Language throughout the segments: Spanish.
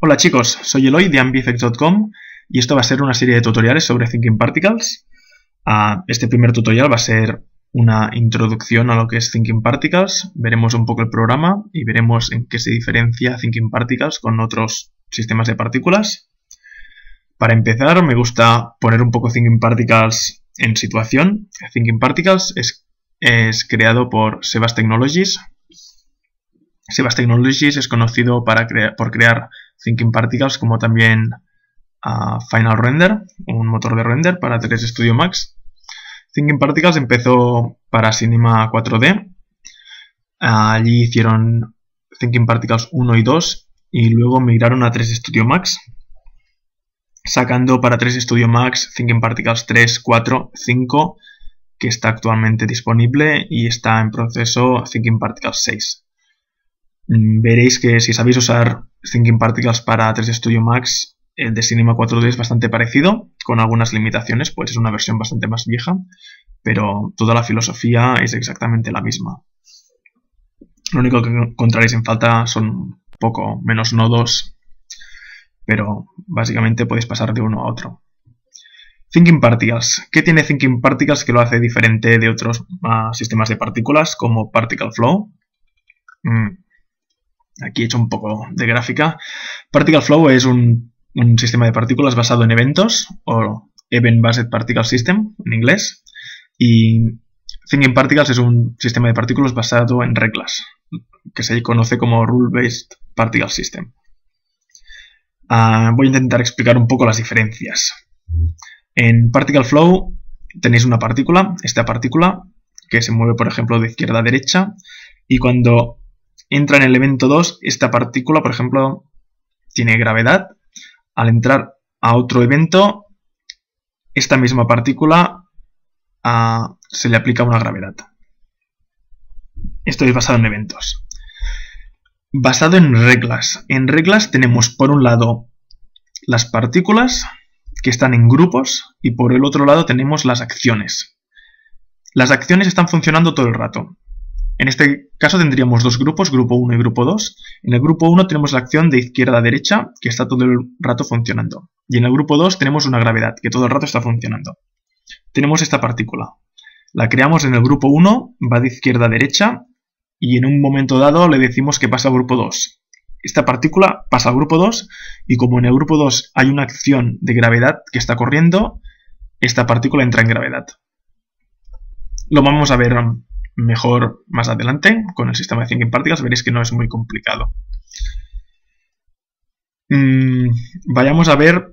Hola chicos, soy Eloy de ambifx.com y esto va a ser una serie de tutoriales sobre Thinking Particles. Este primer tutorial va a ser una introducción a lo que es Thinking Particles, veremos un poco el programa y veremos en qué se diferencia Thinking Particles con otros sistemas de partículas. Para empezar, me gusta poner un poco Thinking Particles en situación. Thinking Particles es creado por Sebas Technologies. Sebas Technologies es conocido por crear Thinking Particles como también Final Render, un motor de render para 3 Studio Max. Thinking Particles empezó para Cinema 4D. Allí hicieron Thinking Particles 1 y 2 y luego migraron a 3 Studio Max, sacando para 3 Studio Max Thinking Particles 3, 4, 5, que está actualmente disponible, y está en proceso Thinking Particles 6. Veréis que si sabéis usar Thinking Particles para 3 Studio Max, el de Cinema 4D es bastante parecido, con algunas limitaciones, pues es una versión bastante más vieja, pero toda la filosofía es exactamente la misma. Lo único que encontraréis en falta son un poco menos nodos, pero básicamente podéis pasar de uno a otro. Thinking Particles. ¿Qué tiene Thinking Particles que lo hace diferente de otros sistemas de partículas como Particle Flow? Aquí he hecho un poco de gráfica. Particle Flow es un sistema de partículas basado en eventos, o Event Based Particle System en inglés, y Thinking Particles es un sistema de partículas basado en reglas, que se conoce como Rule Based Particle System. Voy a intentar explicar un poco las diferencias. En Particle Flow tenéis una partícula, esta partícula, que se mueve, por ejemplo, de izquierda a derecha, y cuando entra en el evento 2, esta partícula, por ejemplo, tiene gravedad. Al entrar a otro evento, esta misma partícula se le aplica una gravedad. Esto es basado en eventos. Basado en reglas. En reglas tenemos, por un lado, las partículas que están en grupos, y por el otro lado tenemos las acciones. Las acciones están funcionando todo el rato. En este caso tendríamos dos grupos, grupo 1 y grupo 2. En el grupo 1 tenemos la acción de izquierda a derecha, que está todo el rato funcionando. Y en el grupo 2 tenemos una gravedad, que todo el rato está funcionando. Tenemos esta partícula. La creamos en el grupo 1, va de izquierda a derecha, y en un momento dado le decimos que pasa al grupo 2. Esta partícula pasa al grupo 2, y como en el grupo 2 hay una acción de gravedad que está corriendo, esta partícula entra en gravedad. Lo vamos a ver mejor más adelante con el sistema de Thinking Particles, veréis que no es muy complicado. Vayamos a ver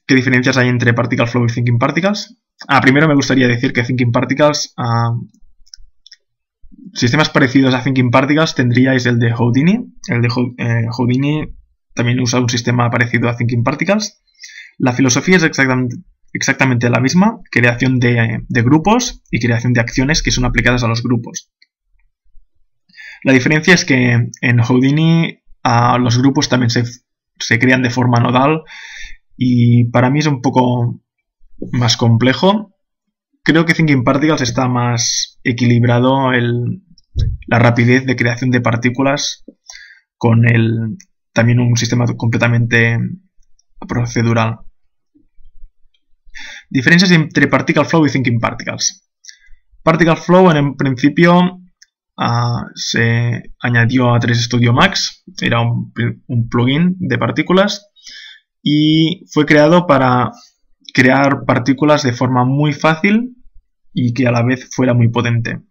qué diferencias hay entre Particle Flow y Thinking Particles. Primero me gustaría decir que Thinking Particles, sistemas parecidos a Thinking Particles tendríais el de Houdini. El de Houdini también usa un sistema parecido a Thinking Particles. La filosofía es exactamente la misma, creación de grupos y creación de acciones que son aplicadas a los grupos. La diferencia es que en Houdini los grupos también se crean de forma nodal, y para mí es un poco más complejo. Creo que Thinking Particles está más equilibrado la rapidez de creación de partículas con también un sistema completamente procedural. Diferencias entre Particle Flow y Thinking Particles. Particle Flow en principio se añadió a 3 Studio Max, era un plugin de partículas, y fue creado para crear partículas de forma muy fácil y que a la vez fuera muy potente.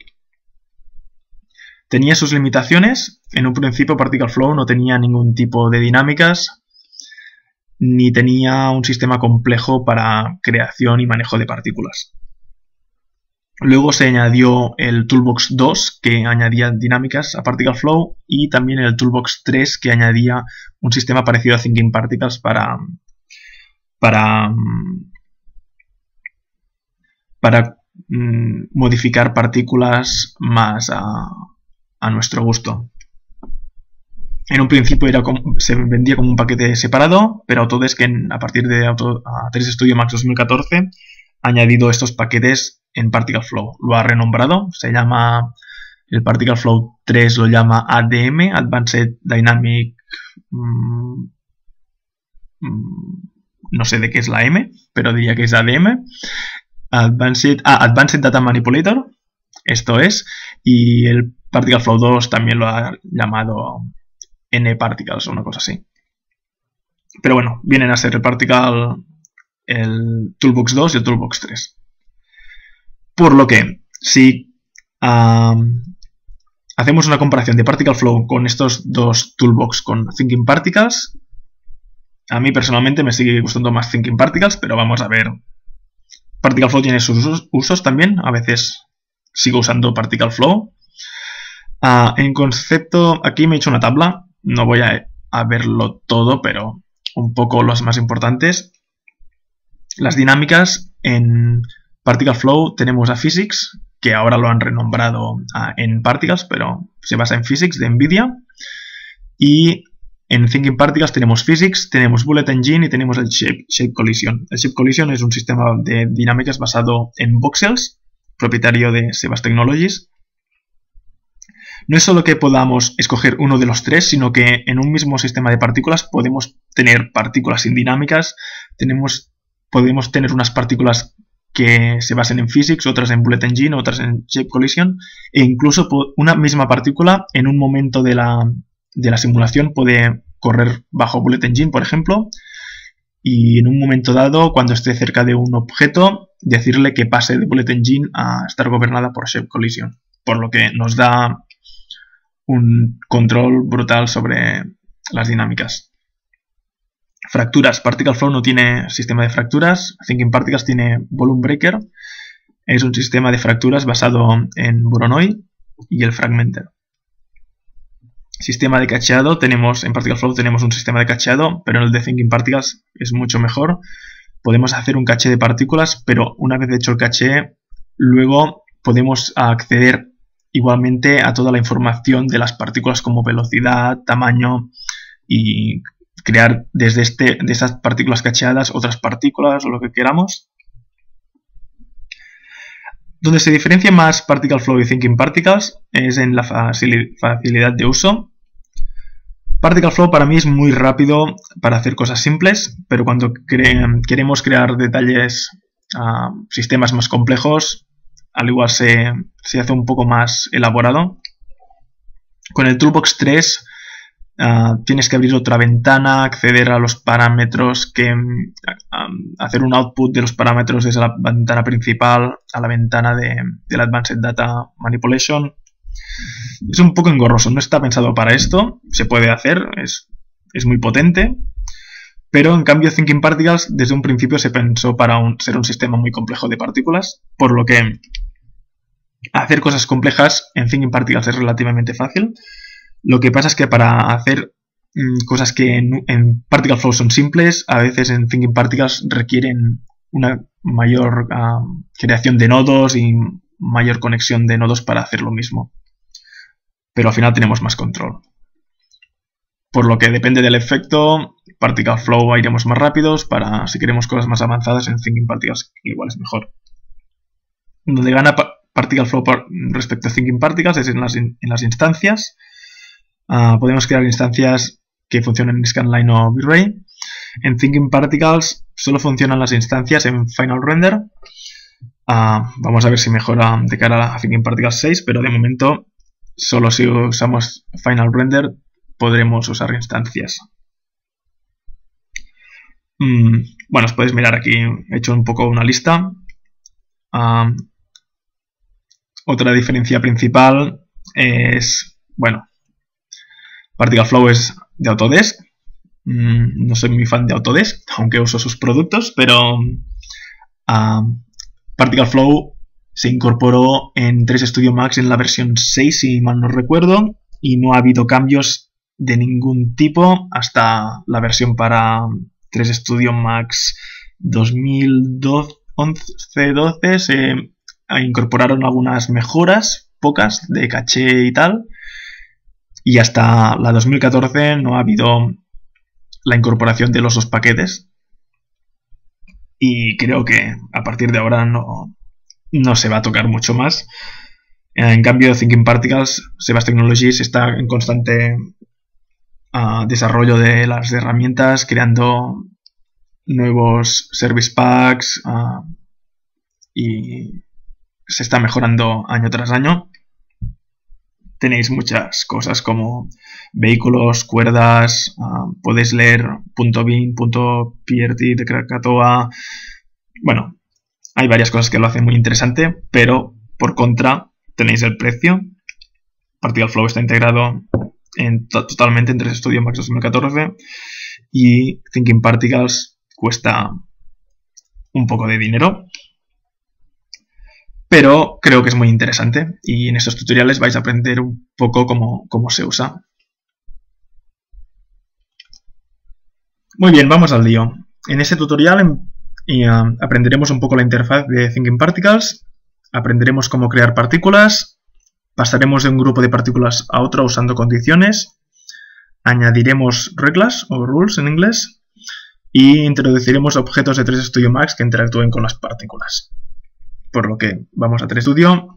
Tenía sus limitaciones. En un principio Particle Flow no tenía ningún tipo de dinámicas, ni tenía un sistema complejo para creación y manejo de partículas. Luego se añadió el Toolbox 2, que añadía dinámicas a Particle Flow, y también el Toolbox 3, que añadía un sistema parecido a Thinking Particles para modificar partículas más a nuestro gusto. En un principio se vendía como un paquete separado, pero Autodesk a partir de 3 Studio Max 2014 ha añadido estos paquetes en Particle Flow. Lo ha renombrado, se llama el Particle Flow 3, lo llama ADM, Advanced Dynamic no sé de qué es la M, pero diría que es ADM. Advanced Data Manipulator, esto es, y el Particle Flow 2 también lo ha llamado N-Particles o una cosa así. Pero bueno, vienen a ser el Toolbox 2 y el Toolbox 3. Por lo que, si hacemos una comparación de Particle Flow con estos dos Toolbox con Thinking Particles, a mí personalmente me sigue gustando más Thinking Particles, pero vamos a ver. Particle Flow tiene sus usos también, a veces sigo usando Particle Flow. En concepto, aquí me he hecho una tabla, no voy a verlo todo, pero un poco los más importantes. Las dinámicas en Particle Flow tenemos a Physics, que ahora lo han renombrado en Particles, pero se basa en Physics de NVIDIA. Y en Thinking Particles tenemos Physics, tenemos Bullet Engine y tenemos el Shape Collision. El Shape Collision es un sistema de dinámicas basado en voxels, propietario de Sebas Technologies. No es solo que podamos escoger uno de los tres, sino que en un mismo sistema de partículas podemos tener partículas sin dinámicas, podemos tener unas partículas que se basen en Physics, otras en Bullet Engine, otras en Shape Collision, e incluso una misma partícula en un momento de la simulación puede correr bajo Bullet Engine, por ejemplo, y en un momento dado, cuando esté cerca de un objeto, decirle que pase de Bullet Engine a estar gobernada por Shape Collision, por lo que nos da un control brutal sobre las dinámicas. Fracturas. Particle Flow no tiene sistema de fracturas. Thinking Particles tiene Volume Breaker. Es un sistema de fracturas basado en Voronoi y el Fragmenter. Sistema de cacheado. En Particle Flow tenemos un sistema de cacheado, pero en el de Thinking Particles es mucho mejor. Podemos hacer un caché de partículas, pero una vez hecho el caché, luego podemos acceder igualmente a toda la información de las partículas como velocidad, tamaño y crear desde de esas partículas cacheadas otras partículas o lo que queramos. Donde se diferencia más Particle Flow y Thinking Particles es en la facilidad de uso. Particle Flow para mí es muy rápido para hacer cosas simples, pero cuando queremos crear detalles, sistemas más complejos, al igual se hace un poco más elaborado. Con el Toolbox 3 tienes que abrir otra ventana, acceder a los parámetros, hacer un output de los parámetros desde la ventana principal a la ventana del Advanced Data Manipulation. Es un poco engorroso, no está pensado para esto, se puede hacer, es muy potente, pero en cambio Thinking Particles desde un principio se pensó para ser un sistema muy complejo de partículas, por lo que hacer cosas complejas en Thinking Particles es relativamente fácil. Lo que pasa es que para hacer cosas que en Particle Flow son simples, a veces en Thinking Particles requieren una mayor creación de nodos y mayor conexión de nodos para hacer lo mismo. Pero al final tenemos más control. Por lo que depende del efecto, Particle Flow iremos más rápidos, si queremos cosas más avanzadas en Thinking Particles igual es mejor. Donde gana Particle Flow respecto a Thinking Particles es en las instancias. Podemos crear instancias que funcionen en Scanline o V-Ray. En Thinking Particles solo funcionan las instancias en Final Render. Vamos a ver si mejora de cara a Thinking Particles 6, pero de momento solo si usamos Final Render podremos usar instancias. Bueno, os podéis mirar aquí, he hecho un poco una lista. Otra diferencia principal es, bueno, Particle Flow es de Autodesk. No soy muy fan de Autodesk, aunque uso sus productos, pero Particle Flow se incorporó en 3 Studio Max en la versión 6, si mal no recuerdo, y no ha habido cambios de ningún tipo hasta la versión para 3 Studio Max 2011-12. Se incorporaron algunas mejoras, pocas, de caché y tal. Y hasta la 2014 no ha habido la incorporación de los 2 paquetes. Y creo que a partir de ahora no se va a tocar mucho más. En cambio, Thinking Particles, Sebas Technologies está en constante desarrollo de las herramientas, creando nuevos service packs y se está mejorando año tras año. Tenéis muchas cosas como vehículos, cuerdas, podéis leer .bin, .prt de Krakatoa. Bueno, hay varias cosas que lo hacen muy interesante, pero por contra tenéis el precio. Particle Flow está integrado totalmente en 3 Studio Max 2014 y Thinking Particles cuesta un poco de dinero, pero creo que es muy interesante y en estos tutoriales vais a aprender un poco cómo se usa. Muy bien, vamos al lío. En este tutorial aprenderemos un poco la interfaz de Thinking Particles, aprenderemos cómo crear partículas, pasaremos de un grupo de partículas a otro usando condiciones, añadiremos reglas o rules en inglés y introduciremos objetos de 3 Studio Max que interactúen con las partículas. Por lo que vamos a 3 Studio.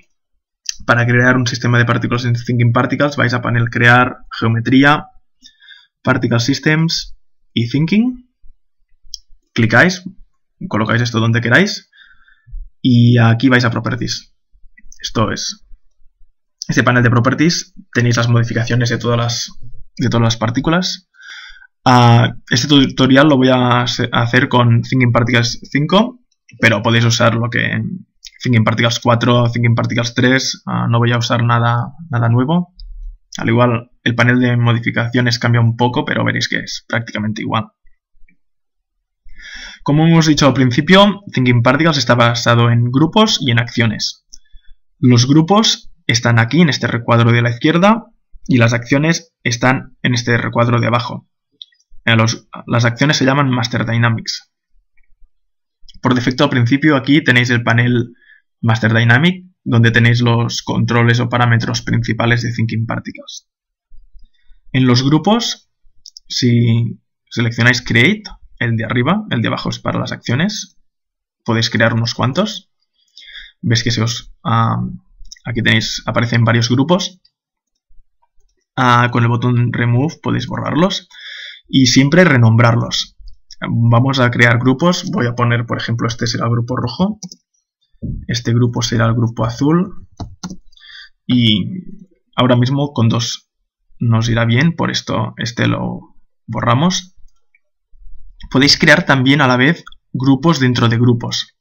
Para crear un sistema de partículas en Thinking Particles vais a panel Crear, Geometría, Particle Systems y Thinking. Clicáis, colocáis esto donde queráis y aquí vais a Properties. Esto es este panel de Properties. Tenéis las modificaciones de todas las partículas. Este tutorial lo voy a hacer con Thinking Particles 5, pero podéis usar lo que Thinking Particles 4, Thinking Particles 3, no voy a usar nada nuevo. Al igual, el panel de modificaciones cambia un poco, pero veréis que es prácticamente igual. Como hemos dicho al principio, Thinking Particles está basado en grupos y en acciones. Los grupos están aquí, en este recuadro de la izquierda, y las acciones están en este recuadro de abajo. Las acciones se llaman Master Dynamics. Por defecto, al principio, aquí tenéis el panel Master Dynamic, donde tenéis los controles o parámetros principales de Thinking Particles. En los grupos, si seleccionáis Create, el de arriba, el de abajo es para las acciones, podéis crear unos cuantos. Ves que aquí tenéis, aparecen varios grupos. Con el botón Remove podéis borrarlos y siempre renombrarlos. Vamos a crear grupos. Voy a poner, por ejemplo, este será el grupo rojo. Este grupo será el grupo azul. Y ahora mismo con 2 nos irá bien, por esto este lo borramos. Podéis crear también a la vez grupos dentro de grupos.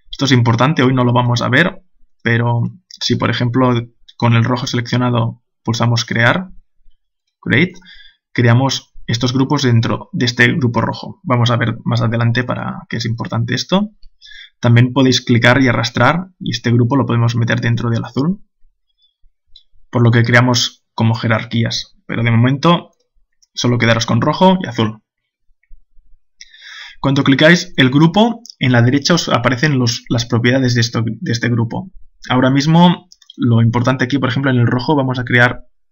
Esto es importante, hoy no lo vamos a ver, pero si por ejemplo con el rojo seleccionado pulsamos Crear, Create, creamos estos grupos dentro de este grupo rojo. Vamos a ver más adelante para qué es importante esto. También podéis clicar y arrastrar y este grupo lo podemos meter dentro del azul, por lo que creamos como jerarquías, pero de momento solo quedaros con rojo y azul. Cuando clicáis el grupo, en la derecha os aparecen las propiedades de este grupo. Ahora mismo, lo importante aquí, por ejemplo, en el rojo vamos a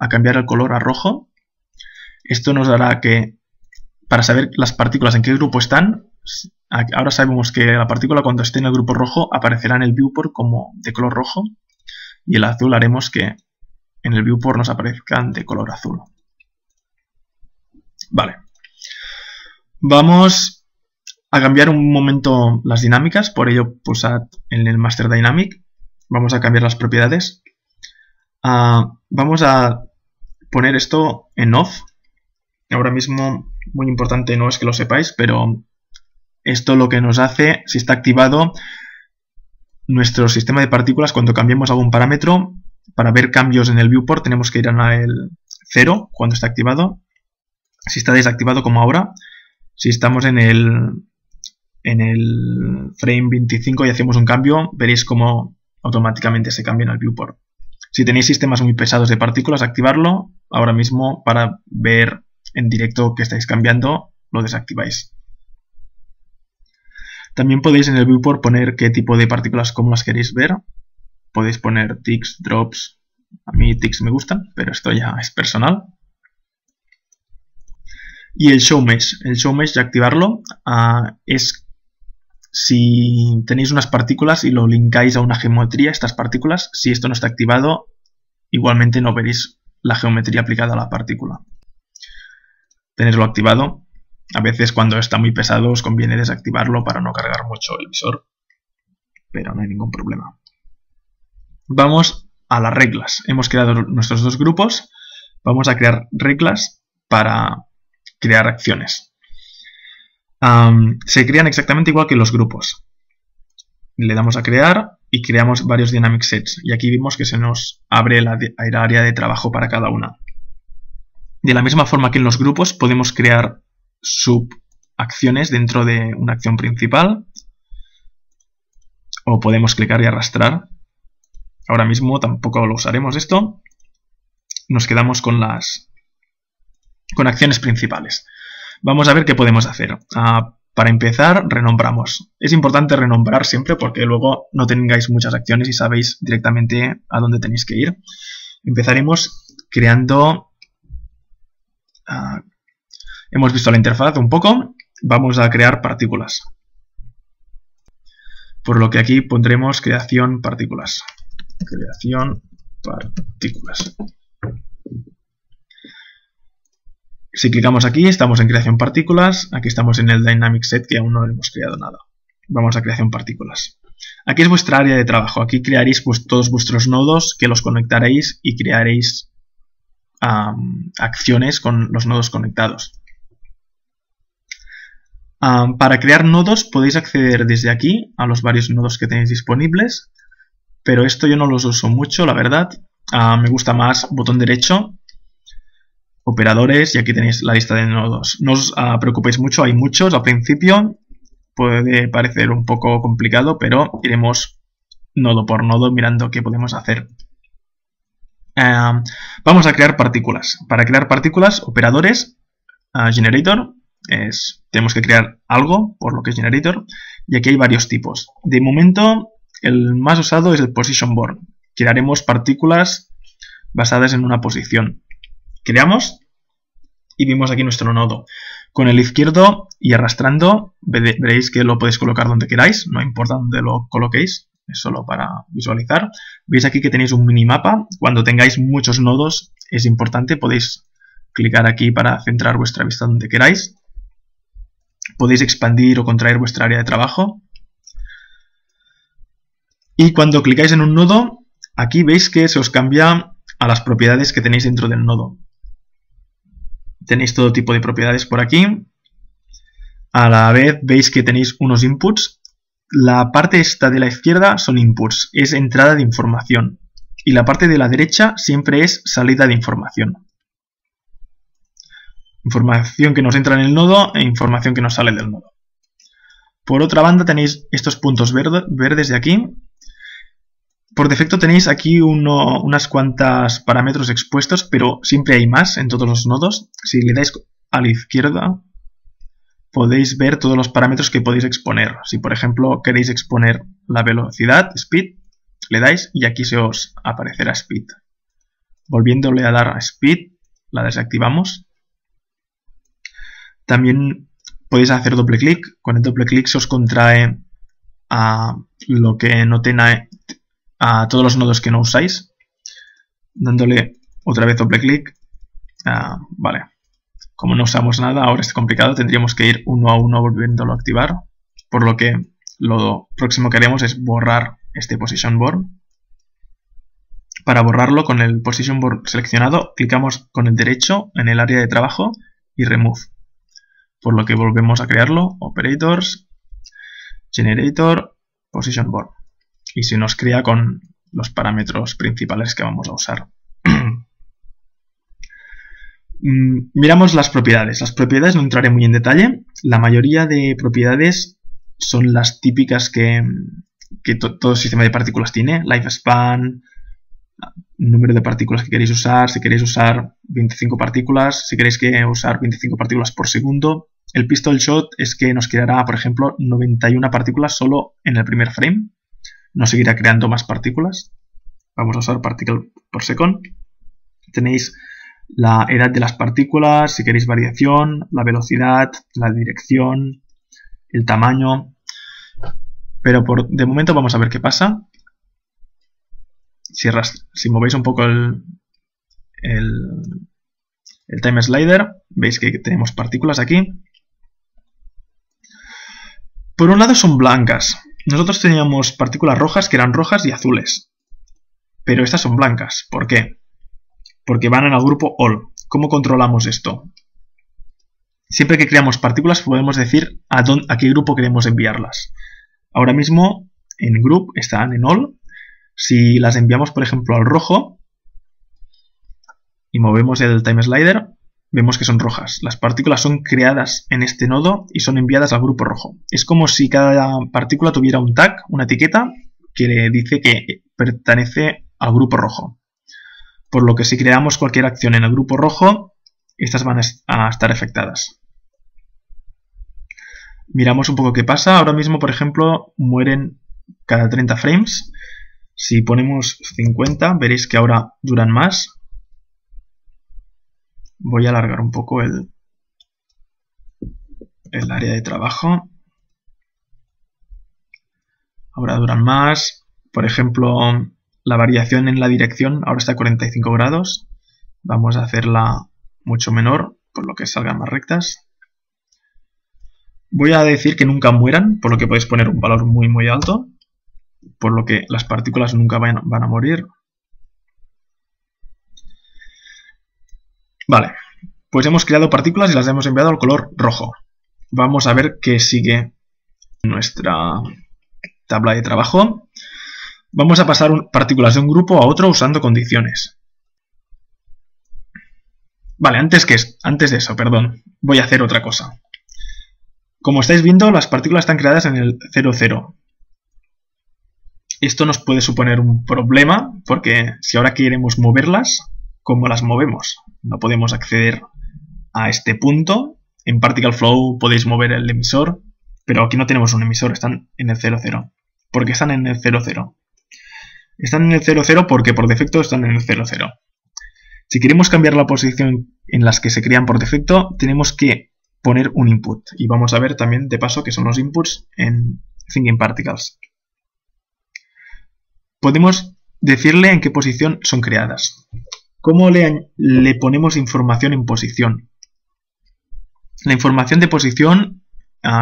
cambiar el color a rojo. Esto nos dará que, para saber las partículas en qué grupo están, ahora sabemos que la partícula cuando esté en el grupo rojo aparecerá en el viewport como de color rojo y el azul haremos que en el viewport nos aparezcan de color azul. Vale. Vamos a cambiar un momento las dinámicas, por ello pulsad en el Master Dynamic. Vamos a cambiar las propiedades. Vamos a poner esto en Off. Ahora mismo, muy importante, no es que lo sepáis, pero esto lo que nos hace, si está activado, nuestro sistema de partículas, cuando cambiemos algún parámetro, para ver cambios en el viewport tenemos que ir a el 0 cuando está activado. Si está desactivado como ahora, si estamos en el frame 25 y hacemos un cambio, veréis cómo automáticamente se cambia en el viewport. Si tenéis sistemas muy pesados de partículas, activarlo. Ahora mismo, para ver en directo que estáis cambiando, lo desactiváis. También podéis en el viewport poner qué tipo de partículas, cómo las queréis ver. Podéis poner ticks, drops. A mí ticks me gustan, pero esto ya es personal. Y el show mesh. El show mesh, de activarlo, es si tenéis unas partículas y lo linkáis a una geometría, estas partículas, si esto no está activado, igualmente no veréis la geometría aplicada a la partícula. tenerlo activado. A veces cuando está muy pesado os conviene desactivarlo para no cargar mucho el visor, pero no hay ningún problema. Vamos a las reglas. Hemos creado nuestros dos grupos. Vamos a crear reglas para crear acciones. Se crean exactamente igual que los grupos. Le damos a crear y creamos varios dynamic sets. Y aquí vimos que se nos abre el área de trabajo para cada una. De la misma forma que en los grupos podemos crear subacciones dentro de una acción principal. O podemos clicar y arrastrar. Ahora mismo tampoco lo usaremos esto. Nos quedamos con acciones principales. Vamos a ver qué podemos hacer. Para empezar, renombramos. Es importante renombrar siempre porque luego no tengáis muchas acciones y sabéis directamente a dónde tenéis que ir. Empezaremos creando... hemos visto la interfaz un poco. Vamos a crear partículas. Por lo que aquí pondremos creación partículas. Creación partículas. Si clicamos aquí, estamos en creación partículas. Aquí estamos en el dynamic set que aún no hemos creado nada. Vamos a creación partículas. Aquí es vuestra área de trabajo. Aquí crearéis todos vuestros nodos que los conectaréis y crearéis acciones con los nodos conectados. Para crear nodos podéis acceder desde aquí a los varios nodos que tenéis disponibles. Pero esto yo no los uso mucho, la verdad. Me gusta más botón derecho. Operadores, y aquí tenéis la lista de nodos. No os preocupéis mucho, hay muchos al principio. Puede parecer un poco complicado, pero iremos nodo por nodo mirando qué podemos hacer. Vamos a crear partículas. Para crear partículas, operadores, generator, tenemos que crear algo, por lo que es generator, y aquí hay varios tipos. De momento, el más usado es el position board. Crearemos partículas basadas en una posición. Creamos y vimos aquí nuestro nodo. Con el izquierdo y arrastrando veréis que lo podéis colocar donde queráis, no importa dónde lo coloquéis, es solo para visualizar. Veis aquí que tenéis un minimapa. Cuando tengáis muchos nodos es importante, podéis clicar aquí para centrar vuestra vista donde queráis. Podéis expandir o contraer vuestra área de trabajo. Y cuando clicáis en un nodo, aquí veis que se os cambia a las propiedades que tenéis dentro del nodo. Tenéis todo tipo de propiedades por aquí. A la vez veis que tenéis unos inputs. La parte esta de la izquierda son inputs, es entrada de información. Y la parte de la derecha siempre es salida de información. Información que nos entra en el nodo e información que nos sale del nodo. Por otra banda tenéis estos puntos verdes de aquí. Por defecto tenéis aquí unas cuantas parámetros expuestos, pero siempre hay más en todos los nodos. Si le dais a la izquierda, podéis ver todos los parámetros que podéis exponer. Si por ejemplo queréis exponer la velocidad, speed, le dais y aquí se os aparecerá speed. Volviéndole a dar a speed, la desactivamos. También podéis hacer doble clic. Con el doble clic se os contrae a lo que no tenga... a todos los nodos que no usáis, dándole otra vez doble clic. Vale, como no usamos nada, ahora es complicado, tendríamos que ir uno a uno volviéndolo a activar, por lo que lo próximo que haremos es borrar este position board. Para borrarlo, con el position board seleccionado, clicamos con el derecho en el área de trabajo y remove, por lo que volvemos a crearlo, operators, generator, position board. Y se nos crea con los parámetros principales que vamos a usar. Miramos las propiedades. Las propiedades no entraré muy en detalle. La mayoría de propiedades son las típicas que todo sistema de partículas tiene. Lifespan, número de partículas que queréis usar, si queréis usar 25 partículas, si queréis usar 25 partículas por segundo. El pistol shot es que nos creará, por ejemplo, 91 partículas solo en el primer frame. No seguirá creando más partículas. Vamos a usar particle per second. Tenéis la edad de las partículas, si queréis variación, la velocidad, la dirección, el tamaño. Pero de momento vamos a ver qué pasa. Si movéis un poco el time slider, veis que tenemos partículas aquí. Por un lado son blancas. Nosotros teníamos partículas rojas que eran rojas y azules. Pero estas son blancas. ¿Por qué? Porque van en el grupo all. ¿Cómo controlamos esto? Siempre que creamos partículas podemos decir a qué grupo queremos enviarlas. Ahora mismo en group están en all. Si las enviamos, por ejemplo, al rojo y movemos el time slider, vemos que son rojas. Las partículas son creadas en este nodo y son enviadas al grupo rojo. Es como si cada partícula tuviera un tag, una etiqueta, que le dice que pertenece al grupo rojo. Por lo que si creamos cualquier acción en el grupo rojo, estas van a estar afectadas. Miramos un poco qué pasa. Ahora mismo, por ejemplo, mueren cada 30 frames. Si ponemos 50, veréis que ahora duran más. Voy a alargar un poco el área de trabajo. Ahora duran más. Por ejemplo, la variación en la dirección ahora está a 45 grados. Vamos a hacerla mucho menor, por lo que salgan más rectas. Voy a decir que nunca mueran, por lo que podéis poner un valor muy alto, por lo que las partículas nunca van a morir. Vale, pues hemos creado partículas y las hemos enviado al color rojo. Vamos a ver qué sigue en nuestra tabla de trabajo. Vamos a pasar partículas de un grupo a otro usando condiciones. Vale, antes de eso, perdón, voy a hacer otra cosa. Como estáis viendo, las partículas están creadas en el 00. Esto nos puede suponer un problema, porque si ahora queremos moverlas, ¿cómo las movemos? No podemos acceder a este punto. En Particle Flow podéis mover el emisor, pero aquí no tenemos un emisor, están en el 00. ¿Por qué están en el 00? Están en el 00 porque por defecto están en el 00. Si queremos cambiar la posición en las que se crean por defecto, tenemos que poner un input. Y vamos a ver también de paso qué son los inputs en Thinking Particles. Podemos decirle en qué posición son creadas. ¿Cómo le ponemos información en posición? La información de posición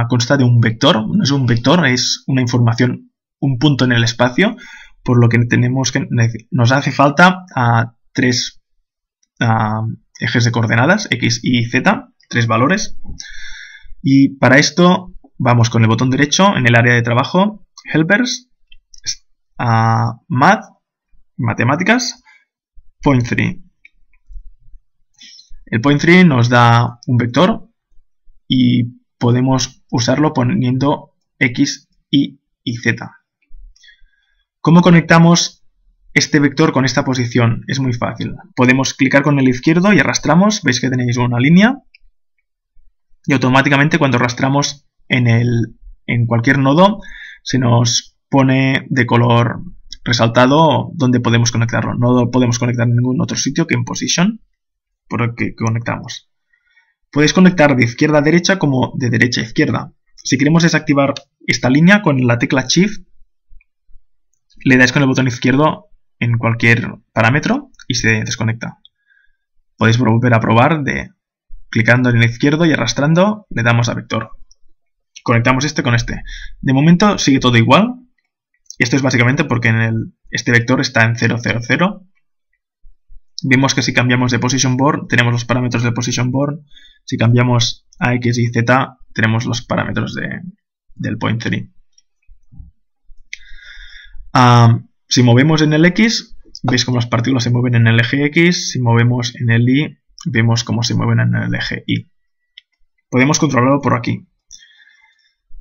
consta de un vector. No es un vector, es una información, un punto en el espacio, por lo que nos hace falta tres ejes de coordenadas, x, y z, tres valores. Y para esto vamos con el botón derecho en el área de trabajo, helpers, matemáticas, point3. El point3 nos da un vector y podemos usarlo poniendo x, y z. ¿Cómo conectamos este vector con esta posición? Es muy fácil. Podemos clicar con el izquierdo y arrastramos. Veis que tenéis una línea. Y automáticamente cuando arrastramos en cualquier nodo se nos pone de color resaltado donde podemos conectarlo. No lo podemos conectar en ningún otro sitio que en position, por el que conectamos. Podéis conectar de izquierda a derecha como de derecha a izquierda. Si queremos desactivar esta línea, con la tecla Shift le dais con el botón izquierdo en cualquier parámetro y se desconecta. Podéis volver a probar clicando en el izquierdo y arrastrando, le damos a vector. Conectamos este con este. De momento sigue todo igual. Esto es básicamente porque este vector está en 0, 0, 0. Vemos que si cambiamos de position board, tenemos los parámetros de position board. Si cambiamos a x y z, tenemos los parámetros del point3. Si movemos en el x, veis cómo las partículas se mueven en el eje x. Si movemos en el y, vemos cómo se mueven en el eje y. Podemos controlarlo por aquí.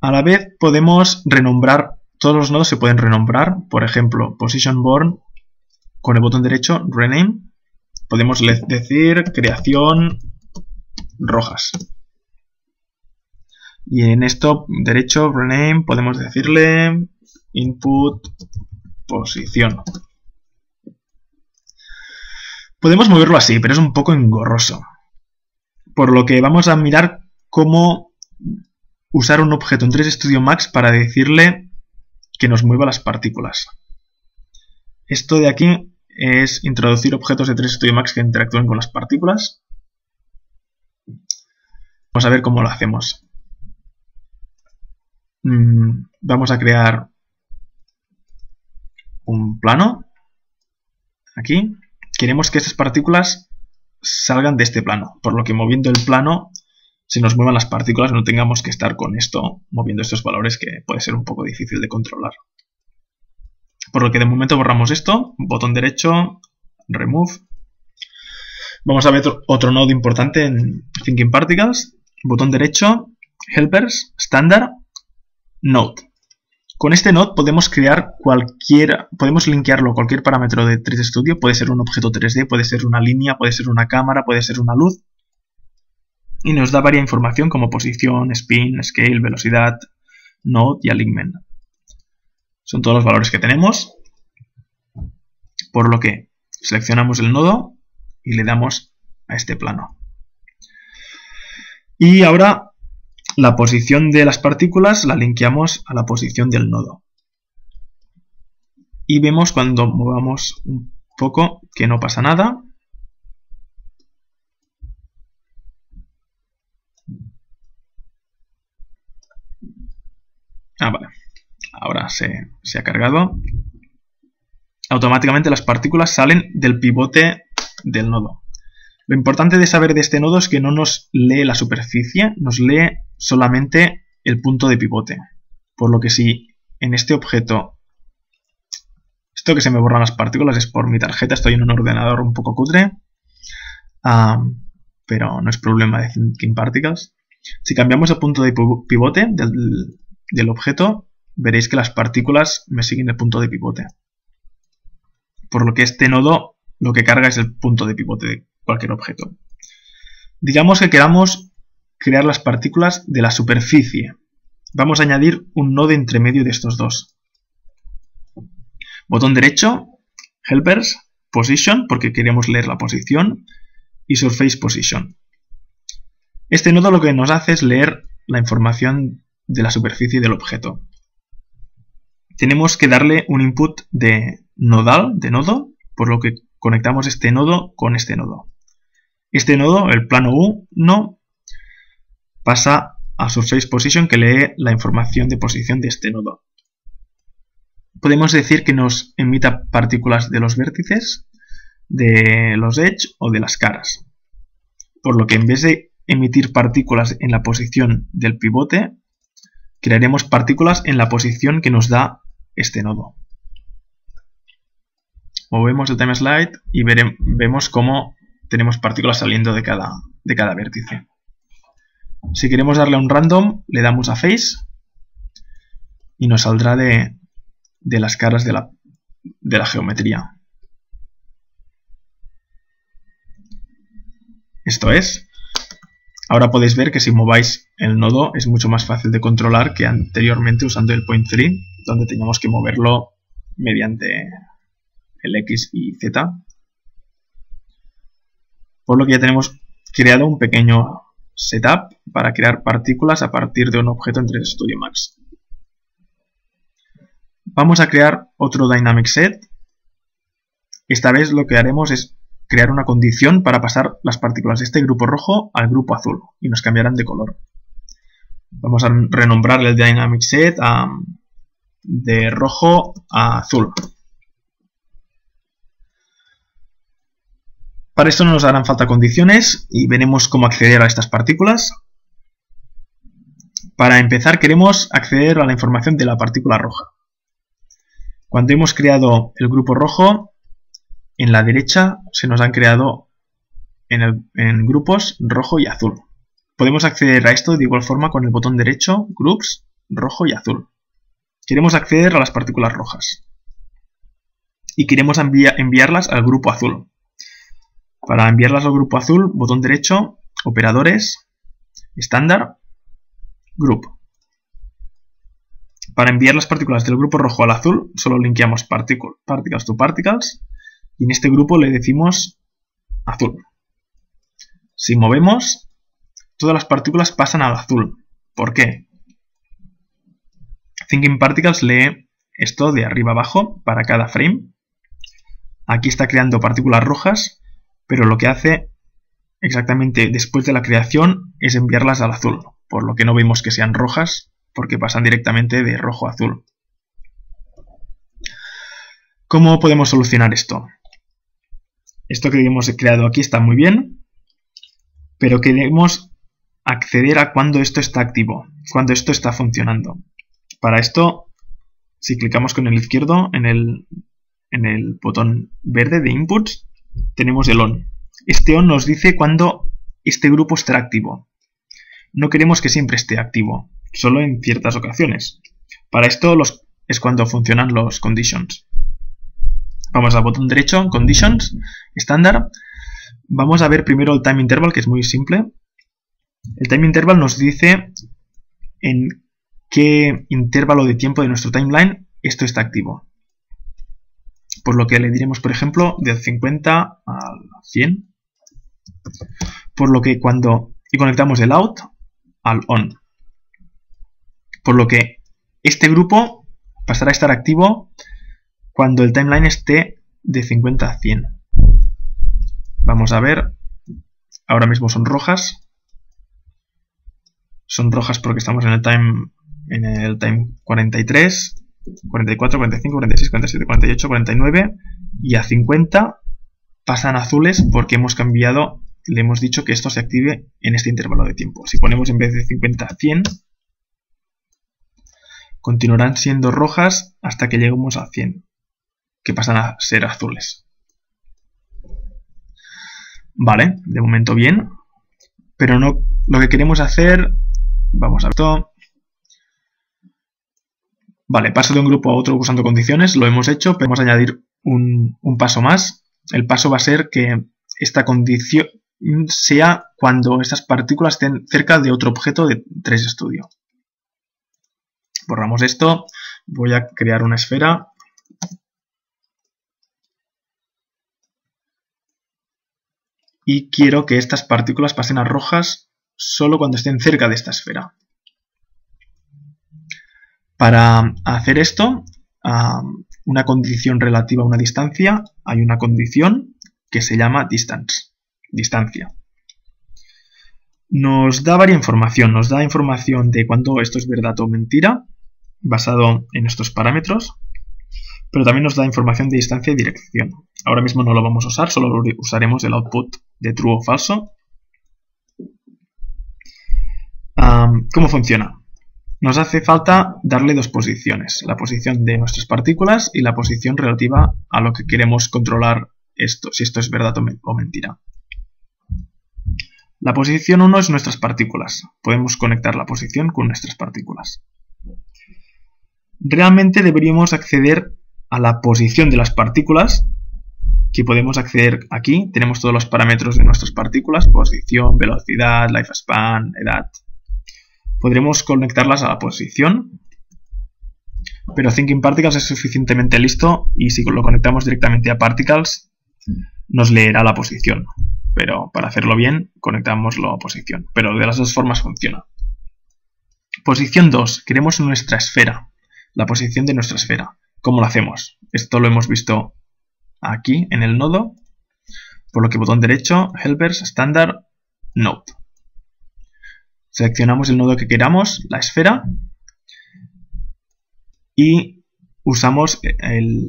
A la vez podemos renombrar, todos los nodos se pueden renombrar. Por ejemplo, position board, con el botón derecho, rename. Podemos decir creación rojas. Y en esto, derecho, rename, podemos decirle input posición. Podemos moverlo así, pero es un poco engorroso. Por lo que vamos a mirar cómo usar un objeto en 3 Studio Max para decirle que nos mueva las partículas. Esto de aquí es introducir objetos de 3 Studio Max que interactúen con las partículas. Vamos a ver cómo lo hacemos. Vamos a crear un plano. Aquí. Queremos que estas partículas salgan de este plano, por lo que moviendo el plano se nos muevan las partículas, no tengamos que estar con esto moviendo estos valores, que puede ser un poco difícil de controlar. Por lo que de momento borramos esto, botón derecho, remove. Vamos a ver otro nodo importante en Thinking Particles, botón derecho, helpers, standard, node. Con este node podemos crear podemos linkearlo a cualquier parámetro de 3D Studio, puede ser un objeto 3D, puede ser una línea, puede ser una cámara, puede ser una luz. Y nos da varias información como posición, spin, scale, velocidad, node y alignment. Son todos los valores que tenemos. Por lo que seleccionamos el nodo y le damos a este plano. Y ahora la posición de las partículas la linkeamos a la posición del nodo. Y vemos cuando movamos un poco que no pasa nada. Vale. Ahora se ha cargado. Automáticamente las partículas salen del pivote del nodo. Lo importante de saber de este nodo es que no nos lee la superficie, nos lee solamente el punto de pivote. Por lo que si en este objeto, esto que se me borran las partículas es por mi tarjeta, estoy en un ordenador un poco cutre, pero no es problema de Thinking Particles. Si cambiamos el punto de pivote del objeto, veréis que las partículas me siguen el punto de pivote. Por lo que este nodo lo que carga es el punto de pivote de cualquier objeto. Digamos que queramos crear las partículas de la superficie. Vamos a añadir un nodo entre medio de estos dos. Botón derecho, helpers, position, porque queremos leer la posición, y surface position. Este nodo lo que nos hace es leer la información de la superficie del objeto. Tenemos que darle un input de nodal, de nodo, por lo que conectamos este nodo con este nodo. Este nodo, el plano 1, pasa a surface position, que lee la información de posición de este nodo. Podemos decir que nos emita partículas de los vértices, de los edge o de las caras. Por lo que en vez de emitir partículas en la posición del pivote, crearemos partículas en la posición que nos da este nodo. Movemos el time slide y vemos cómo tenemos partículas saliendo de cada vértice. Si queremos darle a un random, le damos a face y nos saldrá de las caras de la geometría. Esto es. Ahora podéis ver que si mováis el nodo es mucho más fácil de controlar que anteriormente usando el point 3, donde teníamos que moverlo mediante el X y Z. Por lo que ya tenemos creado un pequeño setup para crear partículas a partir de un objeto en 3D Studio Max. Vamos a crear otro Dynamic Set. Esta vez lo que haremos es crear una condición para pasar las partículas de este grupo rojo al grupo azul y nos cambiarán de color. Vamos a renombrar el Dynamic Set de rojo a azul. Para esto no nos harán falta condiciones y veremos cómo acceder a estas partículas. Para empezar queremos acceder a la información de la partícula roja. Cuando hemos creado el grupo rojo, en la derecha se nos han creado en grupos rojo y azul. Podemos acceder a esto de igual forma con el botón derecho, Groups, rojo y azul. Queremos acceder a las partículas rojas. Y queremos enviarlas al grupo azul. Para enviarlas al grupo azul, botón derecho, operadores, estándar, group. Para enviar las partículas del grupo rojo al azul, solo linkeamos particles to particles y en este grupo le decimos azul. Si movemos, todas las partículas pasan al azul. ¿Por qué? Thinking Particles lee esto de arriba abajo para cada frame. Aquí está creando partículas rojas, pero lo que hace exactamente después de la creación es enviarlas al azul, por lo que no vemos que sean rojas, porque pasan directamente de rojo a azul. ¿Cómo podemos solucionar esto? Esto que hemos creado aquí está muy bien, pero queremos acceder a cuando esto está activo, cuando esto está funcionando. Para esto, si clicamos con el izquierdo en el botón verde de Inputs, tenemos el On. Este On nos dice cuando este grupo estará activo. No queremos que siempre esté activo, solo en ciertas ocasiones. Para esto es cuando funcionan los Conditions. Vamos al botón derecho, Conditions, estándar. Vamos a ver primero el Time Interval, que es muy simple. El Time Interval nos dice en qué intervalo de tiempo de nuestro timeline esto está activo. Por lo que le diremos, por ejemplo, del 50 al 100. Por lo que y conectamos el out al on. Por lo que este grupo pasará a estar activo cuando el timeline esté de 50 a 100. Vamos a ver. Ahora mismo son rojas. Son rojas porque estamos en el time 43, 44, 45, 46, 47, 48, 49 y a 50 pasan azules porque hemos cambiado, le hemos dicho que esto se active en este intervalo de tiempo. Si ponemos en vez de 50 a 100, continuarán siendo rojas hasta que lleguemos a 100, que pasan a ser azules. Vale, de momento bien, pero no lo que queremos hacer, vamos a ver esto. Vale, paso de un grupo a otro usando condiciones, lo hemos hecho, pero vamos a añadir un paso más. El paso va a ser que esta condición sea cuando estas partículas estén cerca de otro objeto de 3 Studio. Borramos esto, voy a crear una esfera. Y quiero que estas partículas pasen a rojas solo cuando estén cerca de esta esfera. Para hacer esto, una condición relativa a una distancia, hay una condición que se llama distance, distancia. Nos da varias información, nos da información de cuándo esto es verdad o mentira, basado en estos parámetros, pero también nos da información de distancia y dirección. Ahora mismo no lo vamos a usar, solo usaremos el output de true o falso. ¿Cómo funciona? Nos hace falta darle dos posiciones, la posición de nuestras partículas y la posición relativa a lo que queremos controlar esto, si esto es verdad o mentira. La posición 1 es nuestras partículas. Podemos conectar la posición con nuestras partículas. Realmente deberíamos acceder a la posición de las partículas, que podemos acceder aquí. Tenemos todos los parámetros de nuestras partículas, posición, velocidad, lifespan, edad. Podremos conectarlas a la posición, pero Thinking Particles es suficientemente listo y si lo conectamos directamente a Particles nos leerá la posición. Pero para hacerlo bien, conectámoslo a posición. Pero de las dos formas funciona. Posición 2. Queremos nuestra esfera. La posición de nuestra esfera. ¿Cómo lo hacemos? Esto lo hemos visto aquí en el nodo. Por lo que botón derecho, Helpers, Standard, Node. Seleccionamos el nodo que queramos, la esfera. Y usamos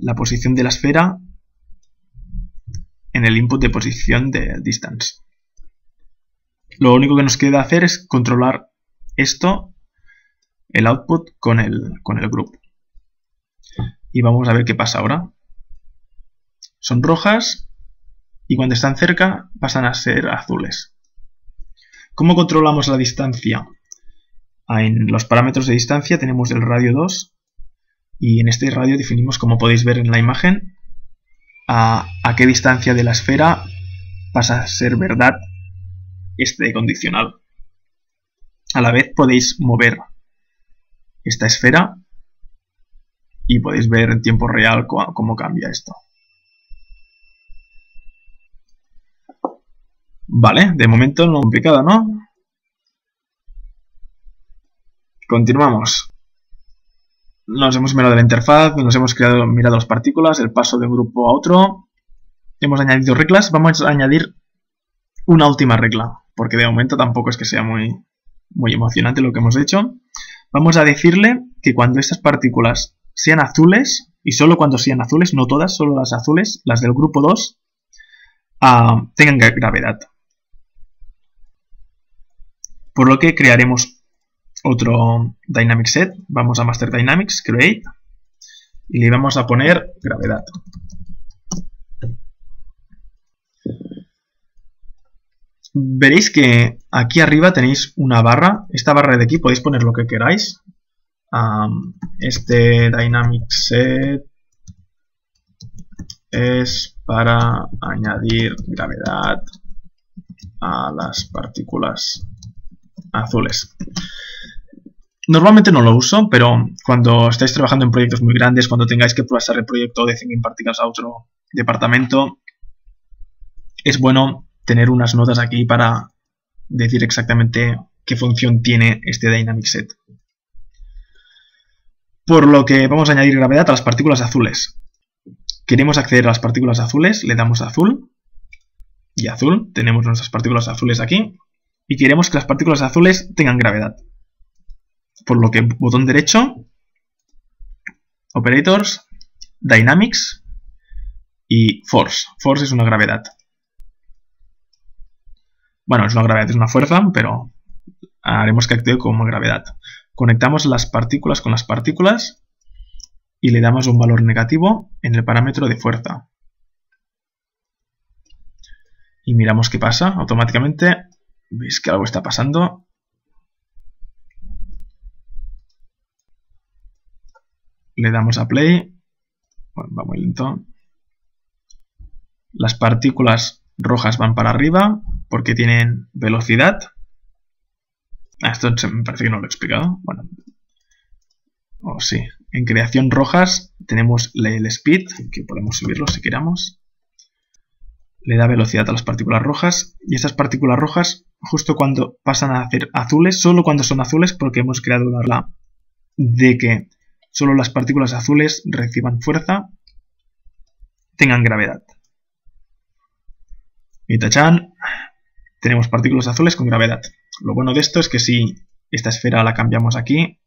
la posición de la esfera en el input de posición de distance. Lo único que nos queda hacer es controlar esto, el output, con el group. Y vamos a ver qué pasa ahora. Son rojas y cuando están cerca pasan a ser azules. ¿Cómo controlamos la distancia? En los parámetros de distancia tenemos el radio 2 y en este radio definimos, como podéis ver en la imagen, a qué distancia de la esfera pasa a ser verdad este condicional. A la vez podéis mover esta esfera y podéis ver en tiempo real cómo cambia esto. Vale, de momento no es complicado, ¿no? Continuamos. Nos hemos mirado la interfaz, nos hemos mirado las partículas, el paso de un grupo a otro. Hemos añadido reglas. Vamos a añadir una última regla, porque de momento tampoco es que sea muy emocionante lo que hemos hecho. Vamos a decirle que cuando estas partículas sean azules, y solo cuando sean azules, no todas, solo las azules, las del grupo 2, tengan gravedad. Por lo que crearemos otro Dynamic Set. Vamos a Master Dynamics, Create, y le vamos a poner gravedad. Veréis que aquí arriba tenéis una barra. Esta barra de aquí podéis poner lo que queráis. Este Dynamic Set es para añadir gravedad a las partículas azules. Normalmente no lo uso, pero cuando estáis trabajando en proyectos muy grandes, cuando tengáis que pasar el proyecto de Thinking Particles a otro departamento, es bueno tener unas notas aquí para decir exactamente qué función tiene este Dynamic Set. Por lo que vamos a añadir gravedad a las partículas azules. Queremos acceder a las partículas azules, le damos a azul y azul. Tenemos nuestras partículas azules aquí y queremos que las partículas azules tengan gravedad. Por lo que botón derecho, Operators, Dynamics y Force. Force es una gravedad. Bueno, es una gravedad, es una fuerza, pero haremos que actúe como gravedad. Conectamos las partículas con las partículas y le damos un valor negativo en el parámetro de fuerza. Y miramos qué pasa. Automáticamente veis que algo está pasando. Le damos a play. Bueno, va muy lento. Las partículas rojas van para arriba porque tienen velocidad. Esto me parece que no lo he explicado. Bueno, sí. En creación rojas tenemos el speed, que podemos subirlo si queramos. Le da velocidad a las partículas rojas. Y estas partículas rojas, justo cuando pasan a hacer azules, solo cuando son azules, porque hemos creado una regla de que solo las partículas azules reciban fuerza, tengan gravedad. Y tachán, tenemos partículas azules con gravedad. Lo bueno de esto es que si esta esfera la cambiamos aquí,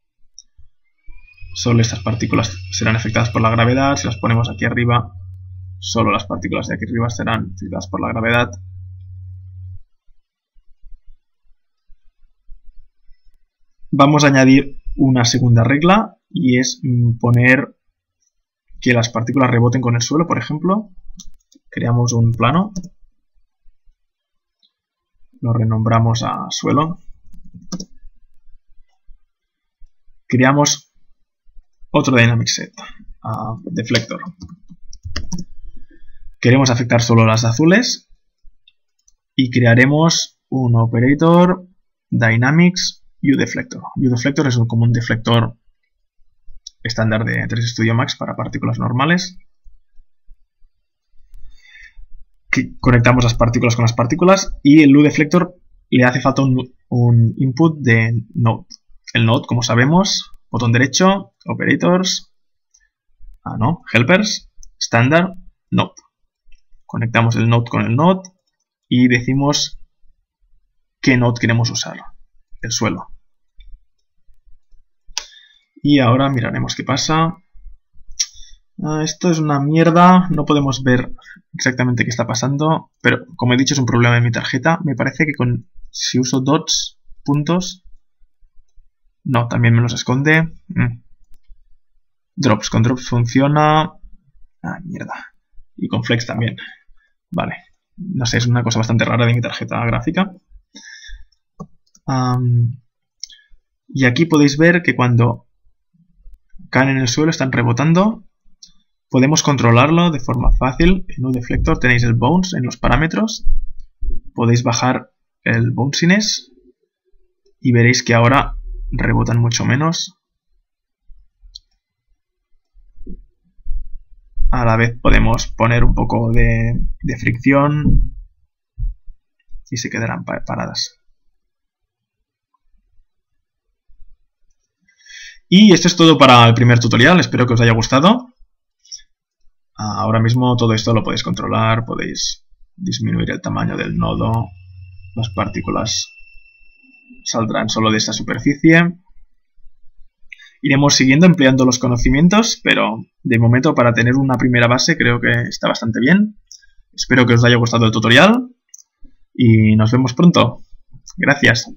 solo estas partículas serán afectadas por la gravedad. Si las ponemos aquí arriba, solo las partículas de aquí arriba serán afectadas por la gravedad. Vamos a añadir una segunda regla y es poner que las partículas reboten con el suelo, por ejemplo. Creamos un plano. Lo renombramos a suelo. Creamos otro Dynamic Set, Deflector. Queremos afectar solo las azules y crearemos un Operator Dynamics UDeflector. UDeflector es como un deflector estándar de 3 Studio Max para partículas normales. Que conectamos las partículas con las partículas y el UDeflector le hace falta un input de node. El node, como sabemos, botón derecho, operators, helpers, standard, node. Conectamos el node con el node y decimos qué node queremos usar, el suelo. Y ahora miraremos qué pasa. Esto es una mierda, no podemos ver exactamente qué está pasando, pero como he dicho es un problema de mi tarjeta. Me parece que si uso dots, puntos, no, también me los esconde. Drops, con drops funciona. Mierda. Y con flex también. Vale, no sé, es una cosa bastante rara de mi tarjeta gráfica. Y aquí podéis ver que cuando caen en el suelo están rebotando. Podemos controlarlo de forma fácil. En UDeflector tenéis el bounce en los parámetros. Podéis bajar el bounciness y veréis que ahora rebotan mucho menos. A la vez podemos poner un poco de fricción y se quedarán paradas. Y esto es todo para el primer tutorial. Espero que os haya gustado. Ahora mismo todo esto lo podéis controlar, podéis disminuir el tamaño del nodo, Las partículas saldrán solo de esta superficie. Iremos siguiendo empleando los conocimientos, pero de momento para tener una primera base creo que está bastante bien. Espero que os haya gustado el tutorial y nos vemos pronto. Gracias.